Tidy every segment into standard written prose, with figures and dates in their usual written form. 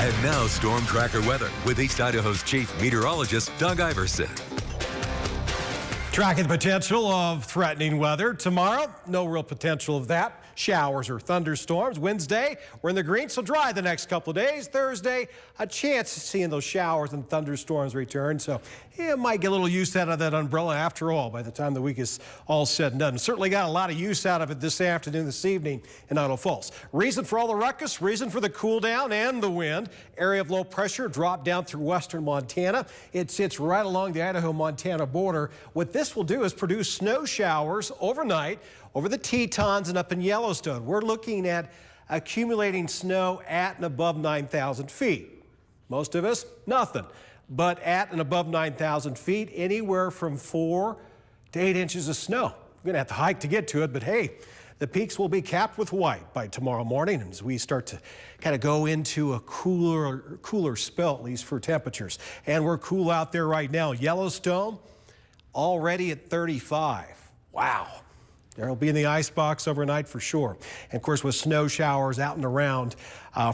And now Storm Tracker weather with East Idaho's chief meteorologist, Doug Iverson. Tracking the potential of threatening weather tomorrow. No real potential of that. Showers or thunderstorms. Wednesday, we're in the green, so dry the next couple of days. Thursday, a chance of seeing those showers and thunderstorms return. So you might get a little use out of that umbrella after all by the time the week is all said and done. Certainly got a lot of use out of it this afternoon, this evening in Idaho Falls. Reason for all the ruckus, reason for the cool down and the wind. Area of low pressure dropped down through western Montana. It sits right along the Idaho-Montana border. What this will do is produce snow showers overnight over the Tetons and up in Yellowstone. We're looking at accumulating snow at and above 9,000 feet. Most of us, nothing. But at and above 9,000 feet, anywhere from 4 to 8 inches of snow. We're going to have to hike to get to it, but hey, the peaks will be capped with white by tomorrow morning as we start to kind of go into a cooler spell, at least for temperatures. And we're cool out there right now. Yellowstone already at 35. Wow. There'll be in the icebox overnight for sure. And of course, with snow showers out and around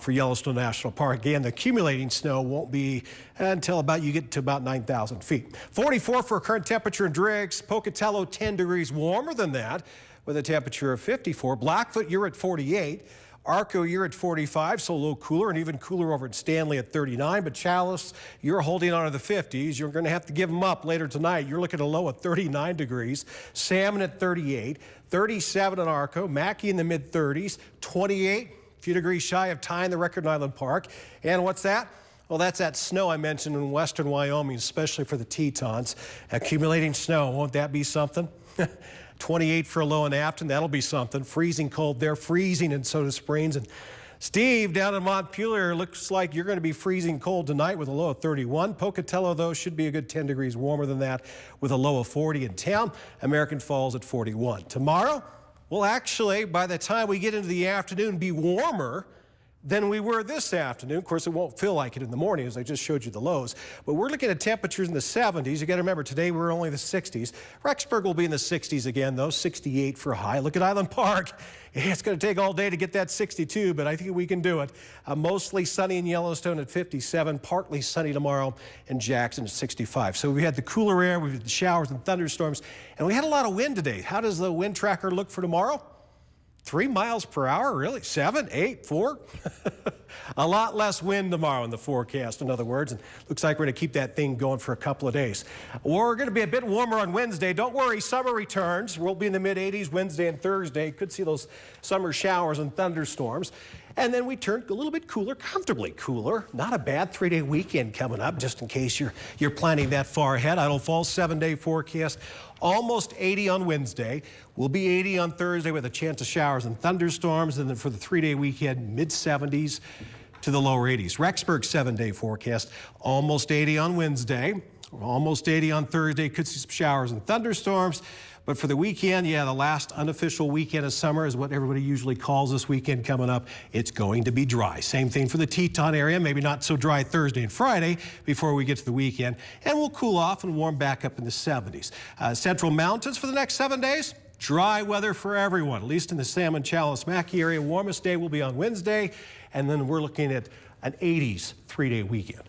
for Yellowstone National Park. Again, the accumulating snow won't be until you get to about 9,000 feet. 44 for current temperature in Driggs. Pocatello 10 degrees warmer than that with a temperature of 54. Blackfoot, you're at 48. Arco, you're at 45, so a little cooler, and even cooler over at Stanley at 39. But Chalice, you're holding on to the 50s. You're going to have to give them up later tonight. You're looking at a low of 39 degrees. Salmon at 38, 37 in Arco. Mackay in the mid-30s, 28, a few degrees shy of tying the record in Island Park. And what's that? Well, that's that snow I mentioned in western Wyoming, especially for the Tetons. Accumulating snow, won't that be something? 28 for a low in Afton, that'll be something. Freezing cold there, freezing in Soda Springs. And Steve, down in Montpelier, looks like you're going to be freezing cold tonight with a low of 31. Pocatello, though, should be a good 10 degrees warmer than that with a low of 40 in town. American Falls at 41. Tomorrow, we'll actually, by the time we get into the afternoon, be warmer than we were this afternoon. Of course, it won't feel like it in the morning, as I just showed you the lows. But we're looking at temperatures in the 70s. You got to remember, today we're only in the 60s. Rexburg will be in the 60s again, though, 68 for a high. Look at Island Park. It's going to take all day to get that 62, but I think we can do it. Mostly sunny in Yellowstone at 57, partly sunny tomorrow in Jackson at 65. So we had the cooler air, we had the showers and thunderstorms, and we had a lot of wind today. How does the wind tracker look for tomorrow? 3 miles per hour, really? 7, 8, 4? A lot less wind tomorrow in the forecast, in other words. And looks like we're going to keep that thing going for a couple of days. We're going to be a bit warmer on Wednesday. Don't worry, summer returns. We'll be in the mid-80s Wednesday and Thursday. Could see those summer showers and thunderstorms. And then we turn a little bit cooler, comfortably cooler. Not a bad 3-day weekend coming up, just in case you're planning that far ahead. Idaho Falls 7-day forecast. Almost 80 on Wednesday. We'll be 80 on Thursday with a chance of showers and thunderstorms. And then for the 3-day weekend, mid-70s to the lower 80s. Rexburg 7-day forecast. Almost 80 on Wednesday. Almost 80 on Thursday. Could see some showers and thunderstorms. But for the weekend, yeah, the last unofficial weekend of summer is what everybody usually calls this weekend coming up. It's going to be dry. Same thing for the Teton area. Maybe not so dry Thursday and Friday before we get to the weekend. And we'll cool off and warm back up in the 70s. Central Mountains for the next 7 days. Dry weather for everyone, at least in the Salmon, Chalice, Mackay area. Warmest day will be on Wednesday. And then we're looking at an 80s 3-day weekend.